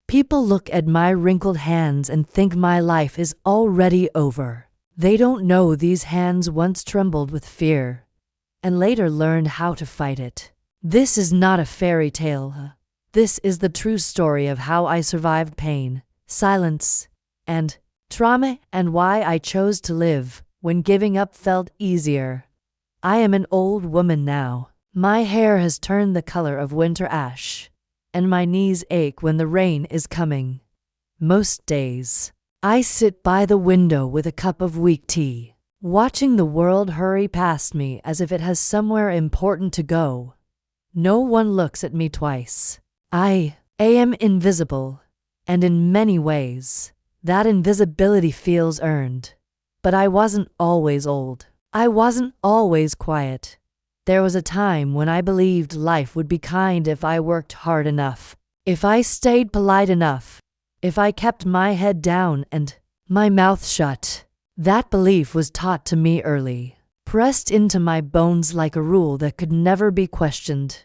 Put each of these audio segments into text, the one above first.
People look at my wrinkled hands and think my life is already over. They don't know these hands once trembled with fear and later learned how to fight it. This is not a fairy tale. This is the true story of how I survived pain, silence, and trauma, and why I chose to live when giving up felt easier. I am an old woman now. My hair has turned the color of winter ash, and my knees ache when the rain is coming. Most days, I sit by the window with a cup of weak tea, watching the world hurry past me as if it has somewhere important to go. No one looks at me twice. I am invisible, and in many ways, that invisibility feels earned. But I wasn't always old. I wasn't always quiet. There was a time when I believed life would be kind if I worked hard enough, if I stayed polite enough, if I kept my head down and my mouth shut. That belief was taught to me early, pressed into my bones like a rule that could never be questioned.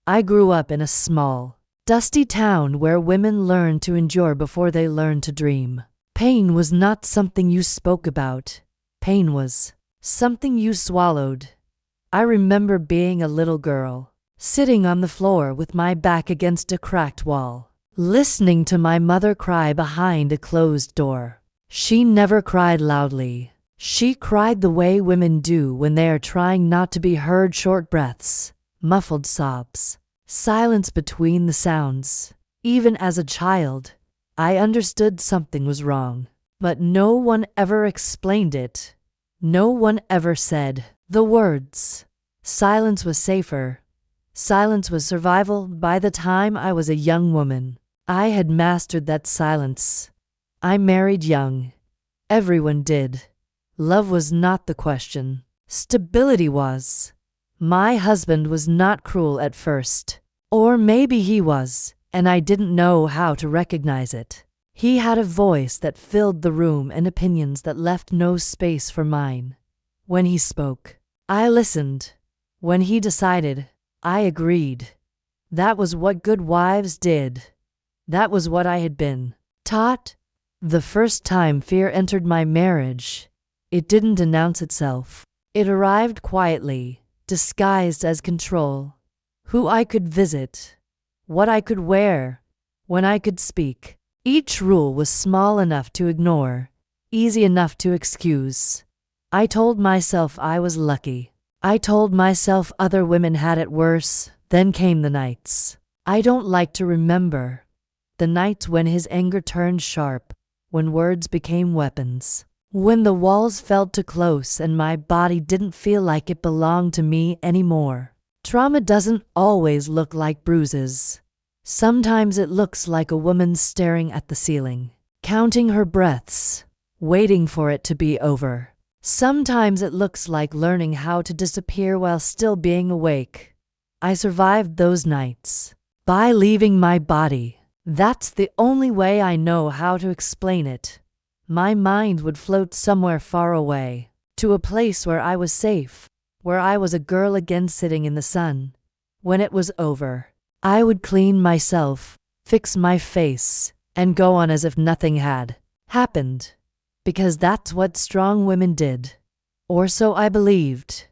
I grew up in a small, dusty town where women learned to endure before they learned to dream. Pain was not something you spoke about. Pain was something you swallowed. I remember being a little girl, sitting on the floor with my back against a cracked wall, listening to my mother cry behind a closed door. She never cried loudly. She cried the way women do when they are trying not to be heard: short breaths, muffled sobs, silence between the sounds. Even as a child, I understood something was wrong, but no one ever explained it. No one ever said the words. Silence was safer. Silence was survival. By the time I was a young woman, I had mastered that silence. I married young. Everyone did. Love was not the question. Stability was. My husband was not cruel at first. Or maybe he was, and I didn't know how to recognize it. He had a voice that filled the room and opinions that left no space for mine. When he spoke, I listened. When he decided, I agreed. That was what good wives did. That was what I had been taught. The first time fear entered my marriage, it didn't announce itself. It arrived quietly, disguised as control. Who I could visit, what I could wear, when I could speak. Each rule was small enough to ignore, easy enough to excuse. I told myself I was lucky. I told myself other women had it worse. Then came the nights I don't like to remember. The nights when his anger turned sharp, when words became weapons, when the walls felt too close and my body didn't feel like it belonged to me anymore. Trauma doesn't always look like bruises. Sometimes it looks like a woman staring at the ceiling, counting her breaths, waiting for it to be over. Sometimes it looks like learning how to disappear while still being awake. I survived those nights by leaving my body. That's the only way I know how to explain it. My mind would float somewhere far away, to a place where I was safe, where I was a girl again sitting in the sun. When it was over, I would clean myself, fix my face, and go on as if nothing had happened. Because that's what strong women did. Or so I believed.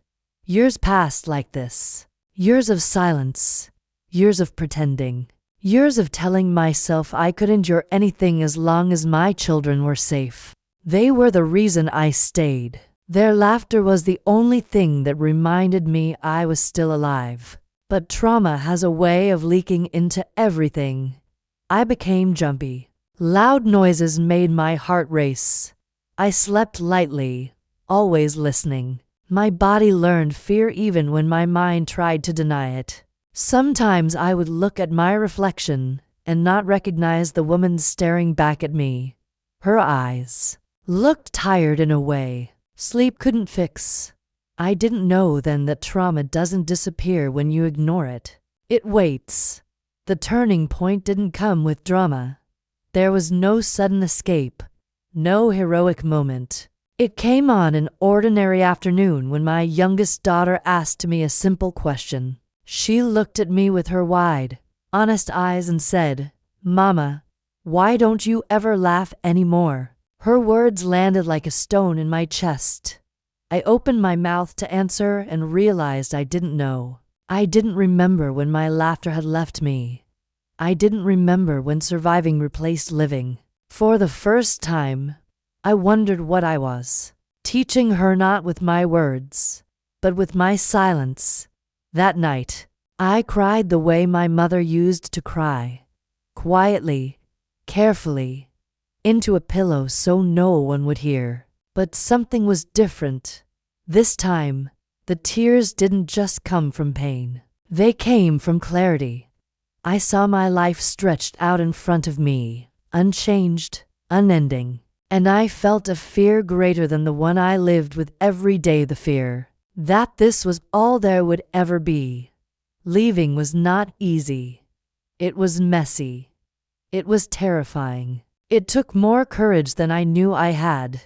Years passed like this. Years of silence. Years of pretending. Years of telling myself I could endure anything as long as my children were safe. They were the reason I stayed. Their laughter was the only thing that reminded me I was still alive. But trauma has a way of leaking into everything. I became jumpy. Loud noises made my heart race. I slept lightly, always listening. My body learned fear even when my mind tried to deny it. Sometimes I would look at my reflection and not recognize the woman staring back at me. Her eyes looked tired in a way sleep couldn't fix. I didn't know then that trauma doesn't disappear when you ignore it. It waits. The turning point didn't come with drama. There was no sudden escape, no heroic moment. It came on an ordinary afternoon when my youngest daughter asked me a simple question. She looked at me with her wide, honest eyes and said, "Mama, Why don't you ever laugh anymore?" Her words landed like a stone in my chest. I opened my mouth to answer and realized I didn't know. I didn't remember when my laughter had left me. I didn't remember when surviving replaced living. For the first time, I wondered what I was. Teaching her not with my words, but with my silence. That night, I cried the way my mother used to cry. Quietly, carefully, into a pillow so no one would hear. But something was different. This time, the tears didn't just come from pain. They came from clarity. I saw my life stretched out in front of me, unchanged, unending. And I felt a fear greater than the one I lived with every day, the fear that this was all there would ever be. Leaving was not easy. It was messy. It was terrifying. It took more courage than I knew I had.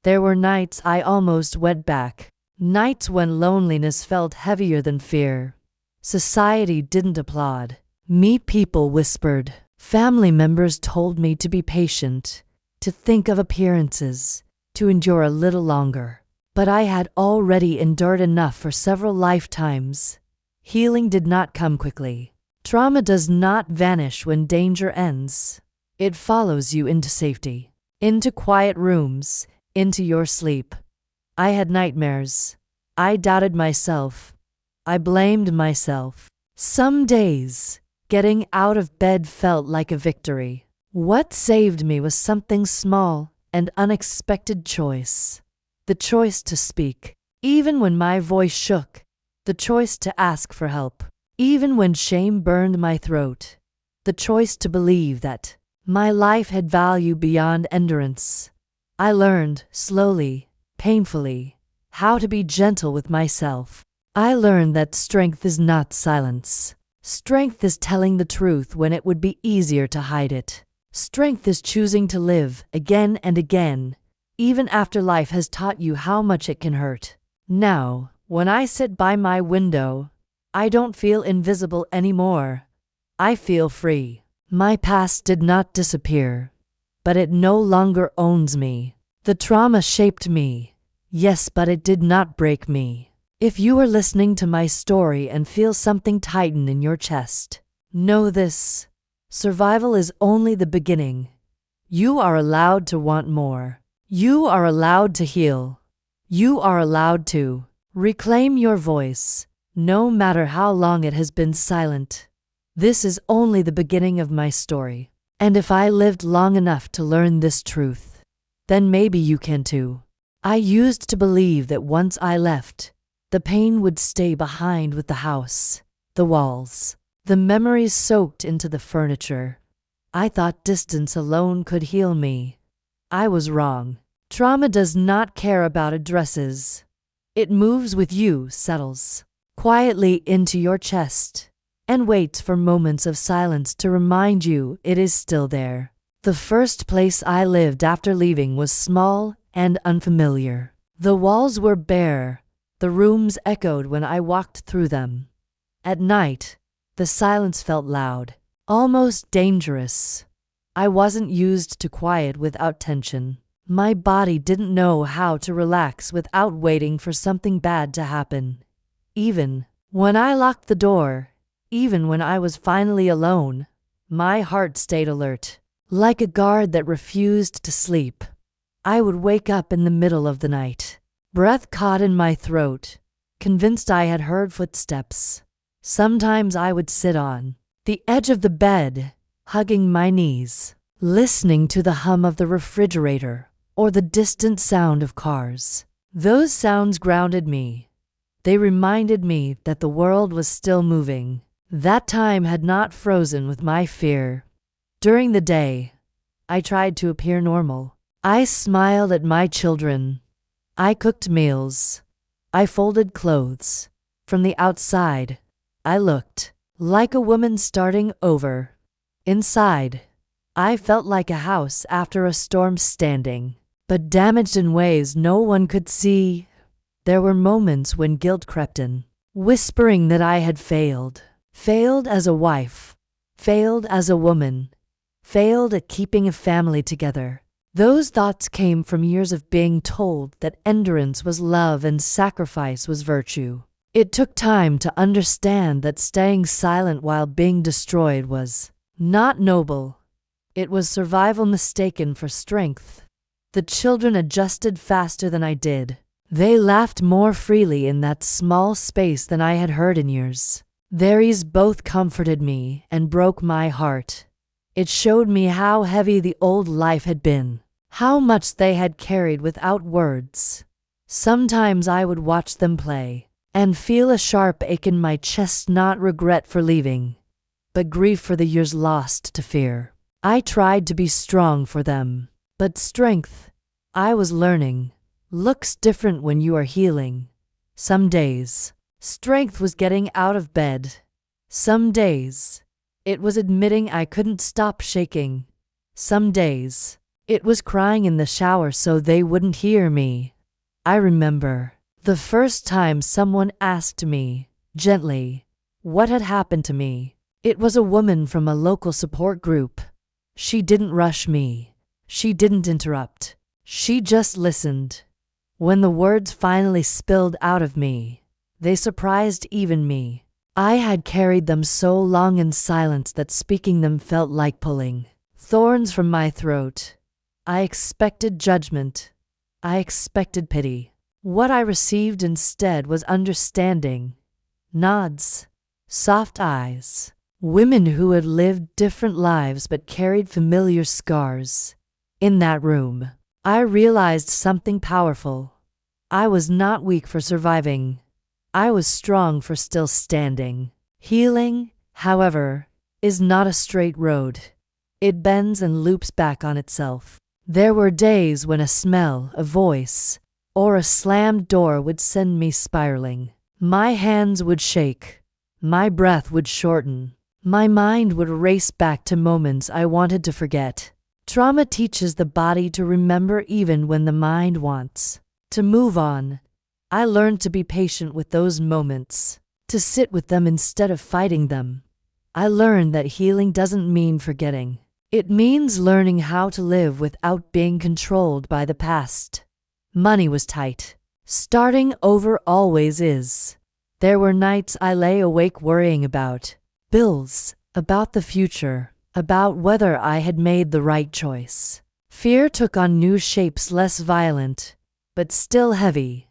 There were nights I almost went back. Nights when loneliness felt heavier than fear. Society didn't applaud me. People whispered. Family members told me to be patient, to think of appearances, to endure a little longer. But I had already endured enough for several lifetimes. Healing did not come quickly. Trauma does not vanish when danger ends. It follows you into safety, into quiet rooms, into your sleep. I had nightmares. I doubted myself. I blamed myself. Some days, getting out of bed felt like a victory. What saved me was something small and unexpected choice. The choice to speak, even when my voice shook. The choice to ask for help, even when shame burned my throat. The choice to believe that my life had value beyond endurance. I learned, slowly, painfully, how to be gentle with myself. I learned that strength is not silence. Strength is telling the truth when it would be easier to hide it. Strength is choosing to live again and again, even after life has taught you how much it can hurt. Now, when I sit by my window, I don't feel invisible anymore. I feel free. My past did not disappear, but it no longer owns me. The trauma shaped me, yes, but it did not break me. If you are listening to my story and feel something tighten in your chest, know this: survival is only the beginning. You are allowed to want more. You are allowed to heal. You are allowed to reclaim your voice, no matter how long it has been silent. This is only the beginning of my story. And if I lived long enough to learn this truth, then maybe you can too. I used to believe that once I left, the pain would stay behind with the house, the walls, the memories soaked into the furniture. I thought distance alone could heal me. I was wrong. Trauma does not care about addresses. It moves with you, settles quietly into your chest, and waits for moments of silence to remind you it is still there. The first place I lived after leaving was small and unfamiliar. The walls were bare. The rooms echoed when I walked through them. At night, the silence felt loud, almost dangerous. I wasn't used to quiet without tension. My body didn't know how to relax without waiting for something bad to happen. Even when I locked the door, even when I was finally alone, my heart stayed alert, like a guard that refused to sleep. I would wake up in the middle of the night, breath caught in my throat, convinced I had heard footsteps. Sometimes I would sit on the edge of the bed, hugging my knees, listening to the hum of the refrigerator or the distant sound of cars. Those sounds grounded me. They reminded me that the world was still moving. That time had not frozen with my fear. During the day, I tried to appear normal. I smiled at my children. I cooked meals. I folded clothes. From the outside, I looked like a woman starting over. Inside, I felt like a house after a storm, standing, but damaged in ways no one could see. There were moments when guilt crept in, whispering that I had failed. Failed as a wife. Failed as a woman. failed at keeping a family together. Those thoughts came from years of being told that endurance was love and sacrifice was virtue. It took time to understand that staying silent while being destroyed was not noble. It was survival mistaken for strength. The children adjusted faster than I did. They laughed more freely in that small space than I had heard in years. Their ease both comforted me and broke my heart. It showed me how heavy the old life had been, how much they had carried without words. Sometimes I would watch them play and feel a sharp ache in my chest, not regret for leaving, but grief for the years lost to fear. I tried to be strong for them, but strength, I was learning, looks different when you are healing. Some days, strength was getting out of bed. Some days, it was admitting I couldn't stop shaking. Some days, it was crying in the shower so they wouldn't hear me. I remember the first time someone asked me, gently, what had happened to me. It was a woman from a local support group. She didn't rush me. She didn't interrupt. She just listened. When the words finally spilled out of me, they surprised even me. I had carried them so long in silence that speaking them felt like pulling thorns from my throat. I expected judgment. I expected pity. What I received instead was understanding, nods, soft eyes. Women who had lived different lives but carried familiar scars. In that room, I realized something powerful. I was not weak for surviving. I was strong for still standing. Healing, however, is not a straight road. It bends and loops back on itself. There were days when a smell, a voice, or a slammed door would send me spiraling. My hands would shake. My breath would shorten. My mind would race back to moments I wanted to forget. Trauma teaches the body to remember even when the mind wants to move on. I learned to be patient with those moments, to sit with them instead of fighting them. I learned that healing doesn't mean forgetting. It means learning how to live without being controlled by the past. Money was tight. Starting over always is. There were nights I lay awake worrying about bills, about the future, about whether I had made the right choice. Fear took on new shapes, less violent, but still heavy.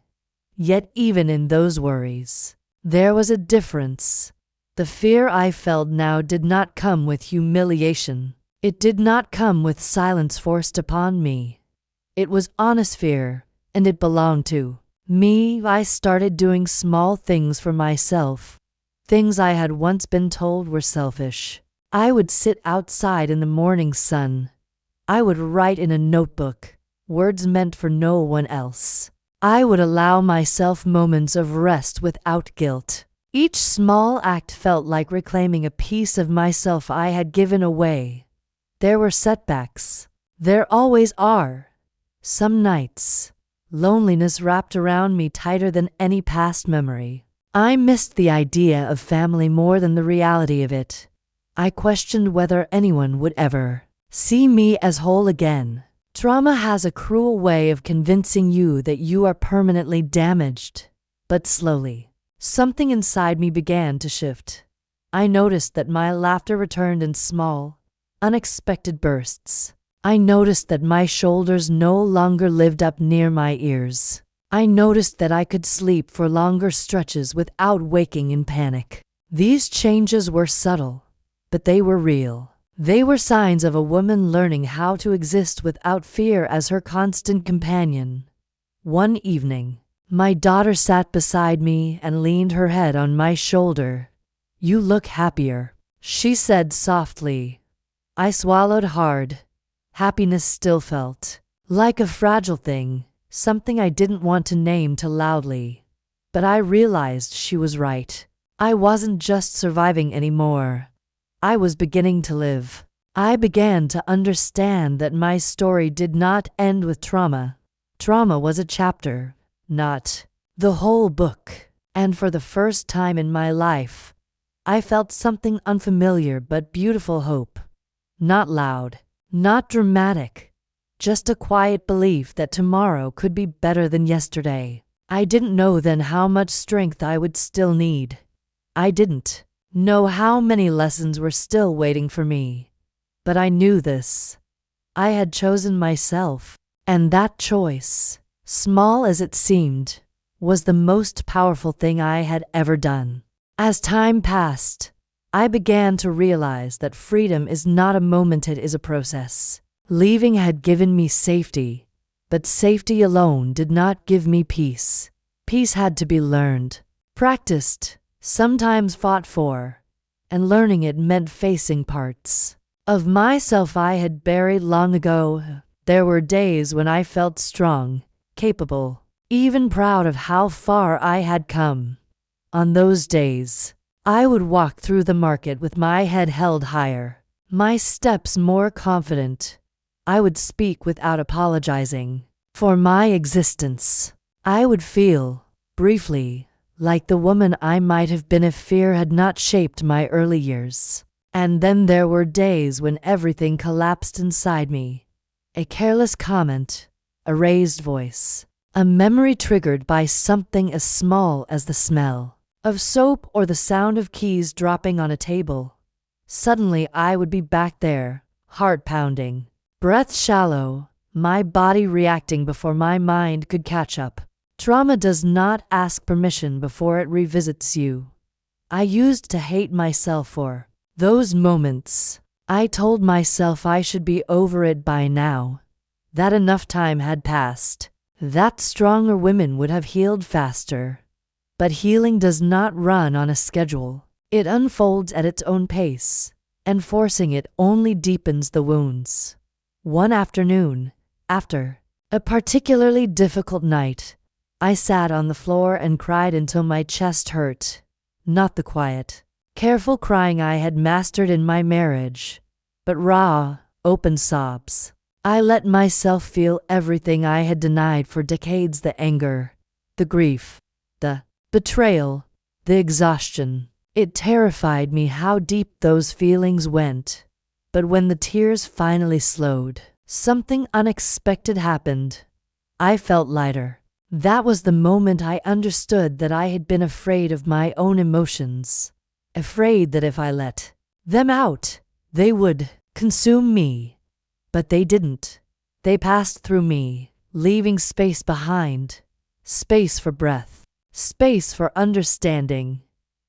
Yet even in those worries, there was a difference. The fear I felt now did not come with humiliation. It did not come with silence forced upon me. It was honest fear, and it belonged to me. I started doing small things for myself, things I had once been told were selfish. I would sit outside in the morning sun. I would write in a notebook, words meant for no one else. I would allow myself moments of rest without guilt. Each small act felt like reclaiming a piece of myself I had given away. There were setbacks. There always are. Some nights, loneliness wrapped around me tighter than any past memory. I missed the idea of family more than the reality of it. I questioned whether anyone would ever see me as whole again. Trauma has a cruel way of convincing you that you are permanently damaged. But slowly, something inside me began to shift. I noticed that my laughter returned in small, unexpected bursts. I noticed that my shoulders no longer lived up near my ears. I noticed that I could sleep for longer stretches without waking in panic. These changes were subtle, but they were real. They were signs of a woman learning how to exist without fear as her constant companion. One evening, my daughter sat beside me and leaned her head on my shoulder. "You look happier," she said softly. I swallowed hard. Happiness still felt like a fragile thing, something I didn't want to name too loudly. But I realized she was right. I wasn't just surviving anymore. I was beginning to live. I began to understand that my story did not end with trauma. Trauma was a chapter, not the whole book. And for the first time in my life, I felt something unfamiliar but beautiful: hope. Not loud, not dramatic, just a quiet belief that tomorrow could be better than yesterday. I didn't know then how much strength I would still need. I didn't know how many lessons were still waiting for me. But I knew this. I had chosen myself, and that choice, small as it seemed, was the most powerful thing I had ever done. As time passed, I began to realize that freedom is not a moment, it is a process. Leaving had given me safety, but safety alone did not give me peace. Peace had to be learned, practiced, sometimes fought for, and learning it meant facing parts of myself I had buried long ago. There were days when I felt strong, capable, even proud of how far I had come. On those days, I would walk through the market with my head held higher, my steps more confident. I would speak without apologizing for my existence. I would feel, briefly, like the woman I might have been if fear had not shaped my early years. And then there were days when everything collapsed inside me. A careless comment, a raised voice, a memory triggered by something as small as the smell of soap or the sound of keys dropping on a table. Suddenly I would be back there, heart pounding, breath shallow, my body reacting before my mind could catch up. Trauma does not ask permission before it revisits you. I used to hate myself for those moments. I told myself I should be over it by now, that enough time had passed, that stronger women would have healed faster. But healing does not run on a schedule. It unfolds at its own pace, and forcing it only deepens the wounds. One afternoon, after a particularly difficult night, I sat on the floor and cried until my chest hurt. Not the quiet, careful crying I had mastered in my marriage, but raw, open sobs. I let myself feel everything I had denied for decades: the anger, the grief, the betrayal, the exhaustion. It terrified me how deep those feelings went. But when the tears finally slowed, something unexpected happened. I felt lighter. That was the moment I understood that I had been afraid of my own emotions. Afraid that if I let them out, they would consume me. But they didn't. They passed through me, leaving space behind. Space for breath. Space for understanding.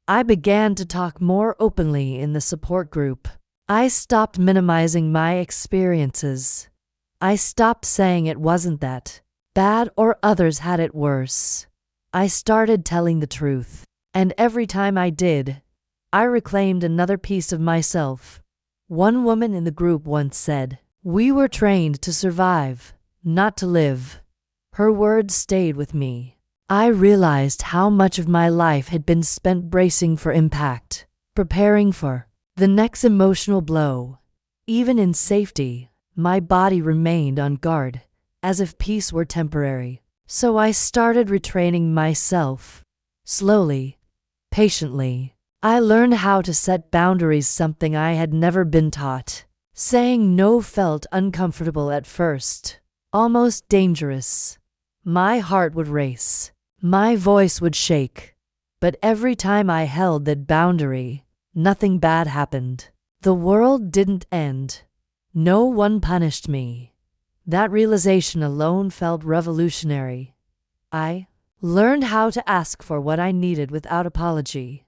I began to talk more openly in the support group. I stopped minimizing my experiences. I stopped saying it wasn't that bad or others had it worse. I started telling the truth. And every time I did, I reclaimed another piece of myself. One woman in the group once said, "We were trained to survive, not to live." Her words stayed with me. I realized how much of my life had been spent bracing for impact, preparing for the next emotional blow. Even in safety, my body remained on guard, as if peace were temporary. So I started retraining myself. Slowly, patiently, I learned how to set boundaries, something I had never been taught. Saying no felt uncomfortable at first, almost dangerous. My heart would race. My voice would shake. But every time I held that boundary, nothing bad happened. The world didn't end. No one punished me. That realization alone felt revolutionary. I learned how to ask for what I needed without apology.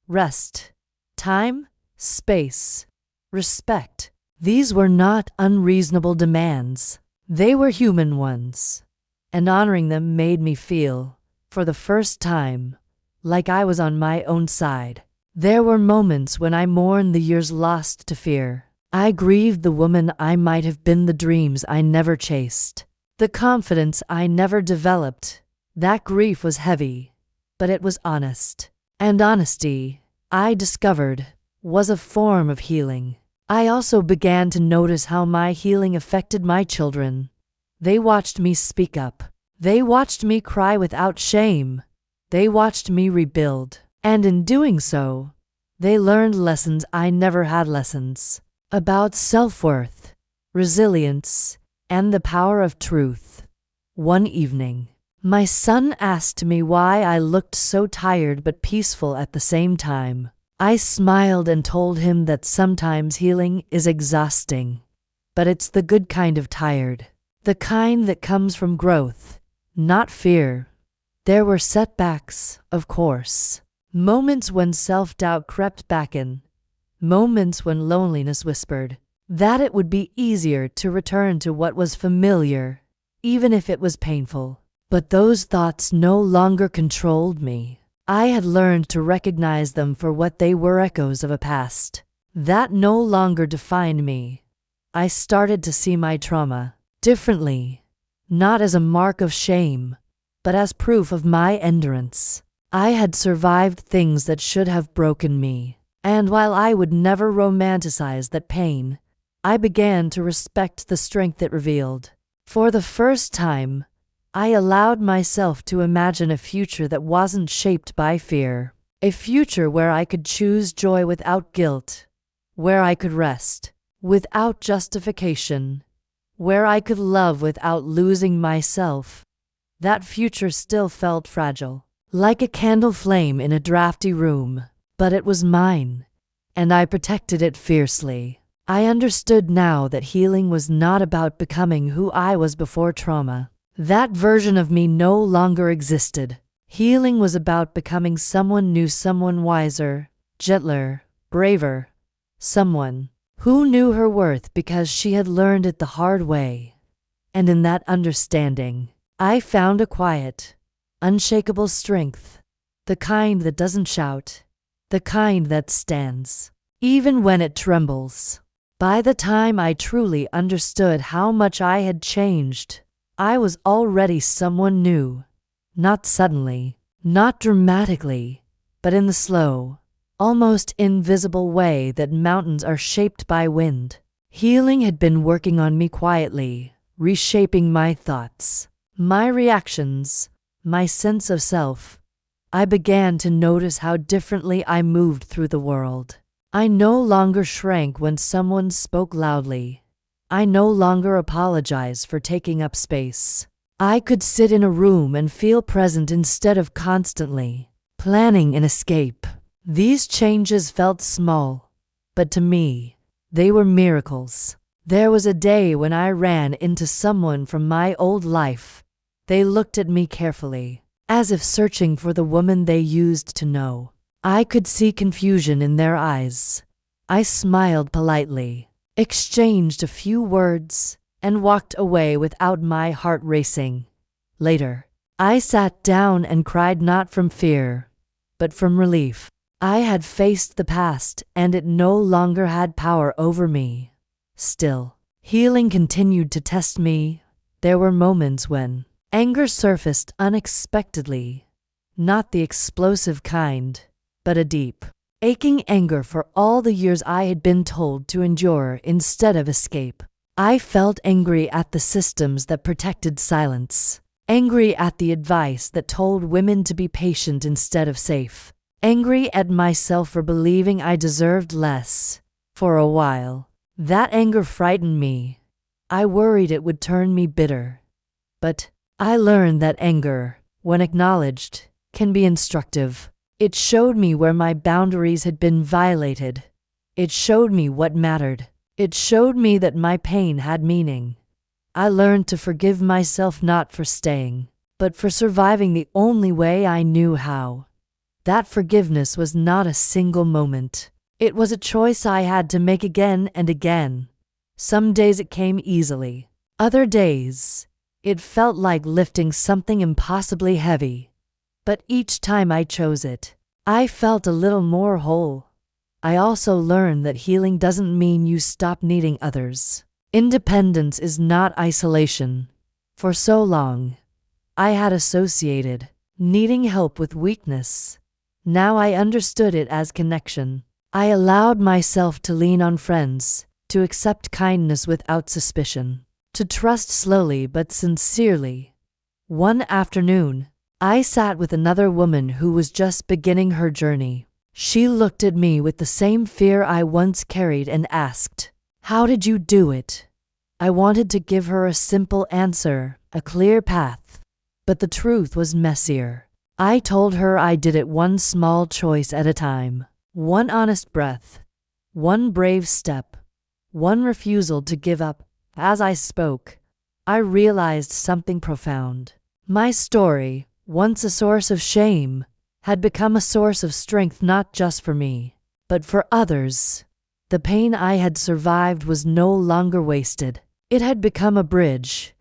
Rest, time, space, respect. These were not unreasonable demands. They were human ones. And honoring them made me feel, for the first time, like I was on my own side. There were moments when I mourned the years lost to fear. I grieved the woman I might have been, the dreams I never chased, the confidence I never developed. That grief was heavy, but it was honest. And honesty, I discovered, was a form of healing. I also began to notice how my healing affected my children. They watched me speak up. They watched me cry without shame. They watched me rebuild. And in doing so, they learned lessons I never had. Lessons about self-worth, resilience, and the power of truth. One evening, my son asked me why I looked so tired but peaceful at the same time. I smiled and told him that sometimes healing is exhausting, but it's the good kind of tired, the kind that comes from growth, not fear. There were setbacks, of course, moments when self-doubt crept back in, moments when loneliness whispered that it would be easier to return to what was familiar, even if it was painful. But those thoughts no longer controlled me. I had learned to recognize them for what they were, echoes of a past that no longer defined me. I started to see my trauma differently, not as a mark of shame, but as proof of my endurance. I had survived things that should have broken me, and while I would never romanticize that pain, I began to respect the strength it revealed. For the first time, I allowed myself to imagine a future that wasn't shaped by fear, a future where I could choose joy without guilt, where I could rest without justification, where I could love without losing myself. That future still felt fragile, like a candle flame in a drafty room, but it was mine, and I protected it fiercely. I understood now that healing was not about becoming who I was before trauma. That version of me no longer existed. Healing was about becoming someone new, someone wiser, gentler, braver, someone who knew her worth because she had learned it the hard way. And in that understanding, I found a quiet, unshakable strength, the kind that doesn't shout, the kind that stands, even when it trembles. By the time I truly understood how much I had changed, I was already someone new, not suddenly, not dramatically, but in the slow, almost invisible way that mountains are shaped by wind. Healing had been working on me quietly, reshaping my thoughts, my reactions, my sense of self. I began to notice how differently I moved through the world. I no longer shrank when someone spoke loudly. I no longer apologized for taking up space. I could sit in a room and feel present instead of constantly planning an escape. These changes felt small, but to me, they were miracles. There was a day when I ran into someone from my old life. They looked at me carefully, as if searching for the woman they used to know. I could see confusion in their eyes. I smiled politely, exchanged a few words, and walked away without my heart racing. Later, I sat down and cried, not from fear, but from relief. I had faced the past, and it no longer had power over me. Still, healing continued to test me. There were moments when anger surfaced unexpectedly, not the explosive kind, but a deep, aching anger for all the years I had been told to endure instead of escape. I felt angry at the systems that protected silence, angry at the advice that told women to be patient instead of safe, angry at myself for believing I deserved less. For a while, that anger frightened me. I worried it would turn me bitter. But I learned that anger, when acknowledged, can be instructive. It showed me where my boundaries had been violated. It showed me what mattered. It showed me that my pain had meaning. I learned to forgive myself, not for staying, but for surviving the only way I knew how. That forgiveness was not a single moment. It was a choice I had to make again and again. Some days it came easily. Other days, it felt like lifting something impossibly heavy. But each time I chose it, I felt a little more whole. I also learned that healing doesn't mean you stop needing others. Independence is not isolation. For so long, I had associated needing help with weakness. Now I understood it as connection. I allowed myself to lean on friends, to accept kindness without suspicion, to trust slowly but sincerely. One afternoon, I sat with another woman who was just beginning her journey. She looked at me with the same fear I once carried and asked, How did you do it? I wanted to give her a simple answer, a clear path. But the truth was messier. I told her I did it one small choice at a time. One honest breath. One brave step. One refusal to give up. As I spoke, I realized something profound. My story, once a source of shame, had become a source of strength not just for me, but for others. The pain I had survived was no longer wasted. It had become a bridge.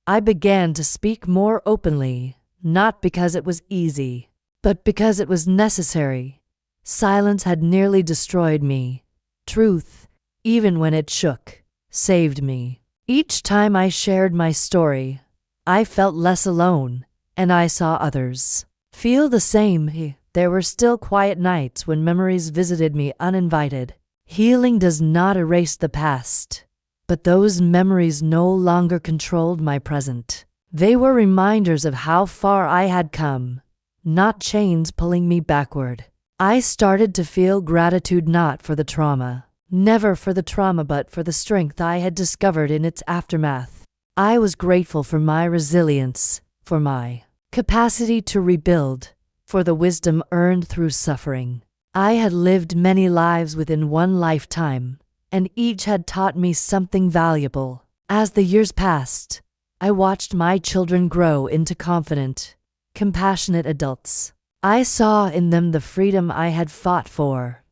I began to speak more openly, not because it was easy, but because it was necessary. Silence had nearly destroyed me. Truth, even when it shook, saved me. Each time I shared my story, I felt less alone, and I saw others feel the same. There were still quiet nights when memories visited me uninvited. Healing does not erase the past, but those memories no longer controlled my present. They were reminders of how far I had come, not chains pulling me backward. I started to feel gratitude not for the trauma, never for the trauma, but for the strength I had discovered in its aftermath. I was grateful for my resilience, for my capacity to rebuild, for the wisdom earned through suffering. I had lived many lives within one lifetime, and each had taught me something valuable. As the years passed, I watched my children grow into confident, compassionate adults. I saw in them the freedom I had fought for.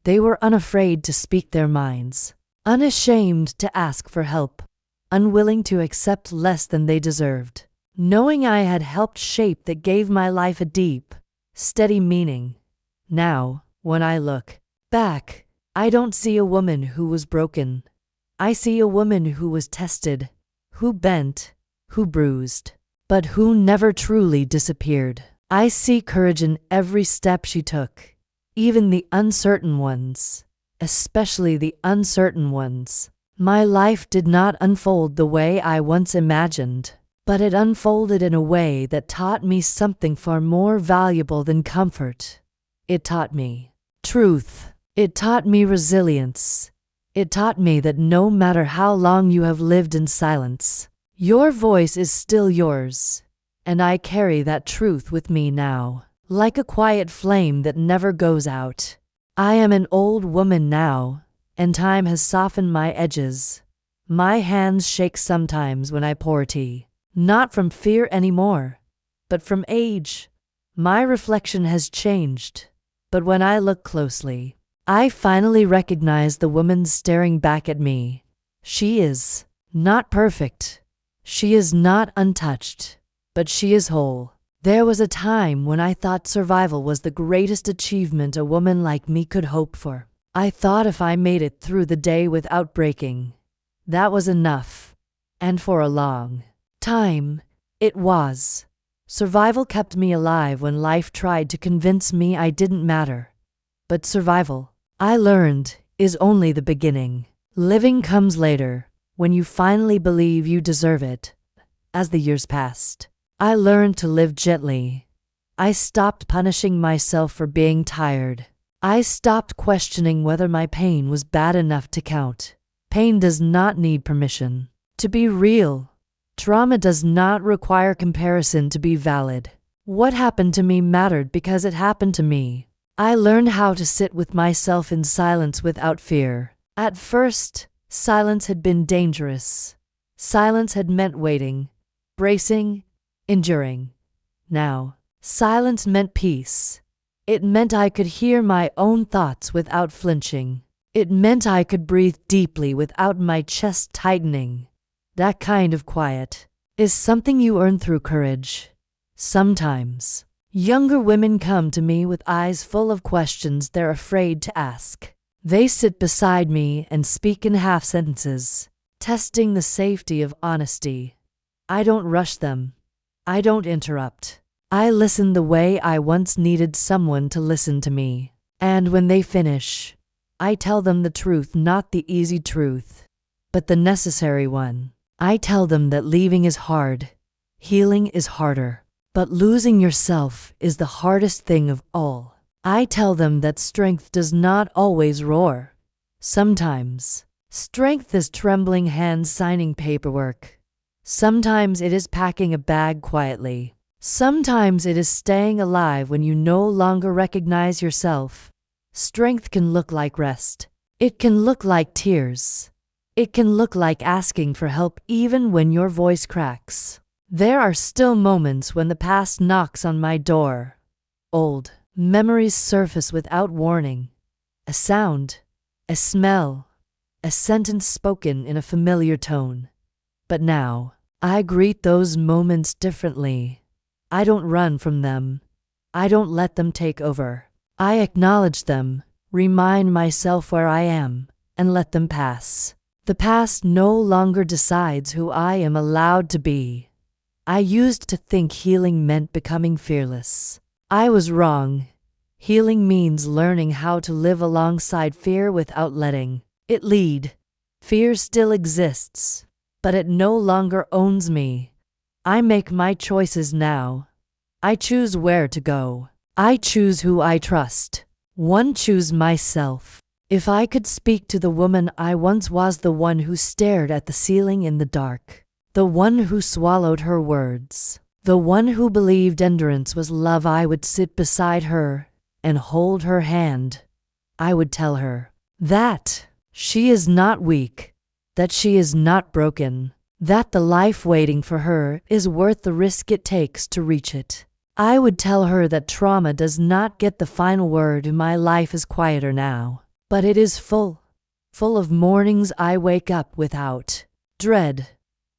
They were unafraid to speak their minds, unashamed to ask for help, unwilling to accept less than they deserved. Knowing I had helped shape that gave my life a deep, steady meaning. Now, when I look back, I don't see a woman who was broken. I see a woman who was tested, who bent, who bruised, but who never truly disappeared. I see courage in every step she took, even the uncertain ones, especially the uncertain ones. My life did not unfold the way I once imagined, but it unfolded in a way that taught me something far more valuable than comfort. It taught me truth. It taught me resilience. It taught me that no matter how long you have lived in silence, your voice is still yours. And I carry that truth with me now, like a quiet flame that never goes out. I am an old woman now, and time has softened my edges. My hands shake sometimes when I pour tea, not from fear anymore, but from age. My reflection has changed, but when I look closely, I finally recognize the woman staring back at me. She is not perfect. She is not untouched, but she is whole. There was a time when I thought survival was the greatest achievement a woman like me could hope for. I thought if I made it through the day without breaking, that was enough. And for a long time, it was. Survival kept me alive when life tried to convince me I didn't matter. But survival, I learned, is only the beginning. Living comes later, when you finally believe you deserve it. As the years passed, I learned to live gently. I stopped punishing myself for being tired. I stopped questioning whether my pain was bad enough to count. Pain does not need permission to be real. Trauma does not require comparison to be valid. What happened to me mattered because it happened to me. I learned how to sit with myself in silence without fear. At first, silence had been dangerous. Silence had meant waiting, bracing, enduring. Now, silence meant peace. It meant I could hear my own thoughts without flinching. It meant I could breathe deeply without my chest tightening. That kind of quiet is something you earn through courage. Sometimes, younger women come to me with eyes full of questions they're afraid to ask. They sit beside me and speak in half sentences, testing the safety of honesty. I don't rush them. I don't interrupt. I listen the way I once needed someone to listen to me. And when they finish, I tell them the truth, not the easy truth, but the necessary one. I tell them that leaving is hard, healing is harder, but losing yourself is the hardest thing of all. I tell them that strength does not always roar. Sometimes, Strength is trembling hands signing paperwork. Sometimes it is packing a bag quietly. Sometimes it is staying alive when you no longer recognize yourself. Strength can look like rest. It can look like tears. It can look like asking for help even when your voice cracks. There are still moments when the past knocks on my door. Old memories surface without warning. A sound, a smell, a sentence spoken in a familiar tone. But now, I greet those moments differently. I don't run from them. I don't let them take over. I acknowledge them, remind myself where I am, and let them pass. The past no longer decides who I am allowed to be. I used to think healing meant becoming fearless. I was wrong. Healing means learning how to live alongside fear without letting it lead. Fear still exists, but it no longer owns me. I make my choices now. I choose where to go. I choose who I trust. One choose myself. If I could speak to the woman I once was, the one who stared at the ceiling in the dark, the one who swallowed her words, the one who believed endurance was love, I would sit beside her and hold her hand. I would tell her that she is not weak, that she is not broken, that the life waiting for her is worth the risk it takes to reach it. I would tell her that trauma does not get the final word. My life is quieter now, but it is full of mornings I wake up without dread,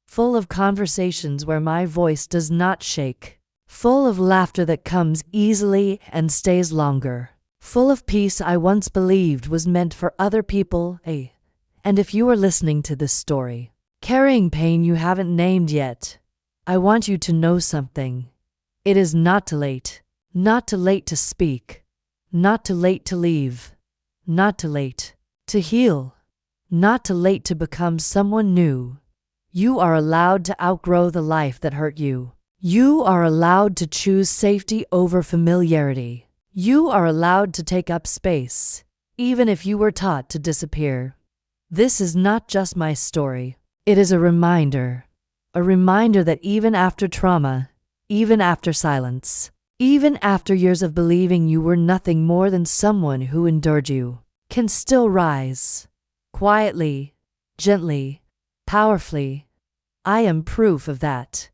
full of conversations where my voice does not shake, full of laughter that comes easily and stays longer, full of peace I once believed was meant for other people. And if you are listening to this story, carrying pain you haven't named yet, I want you to know something. It is not too late. Not too late to speak. Not too late to leave. Not too late to heal. Not too late to become someone new. You are allowed to outgrow the life that hurt you. You are allowed to choose safety over familiarity. You are allowed to take up space, even if you were taught to disappear. This is not just my story. It is a reminder that even after trauma, even after silence, even after years of believing you were nothing more than someone who endured, you can still rise. Quietly, gently, powerfully. I am proof of that.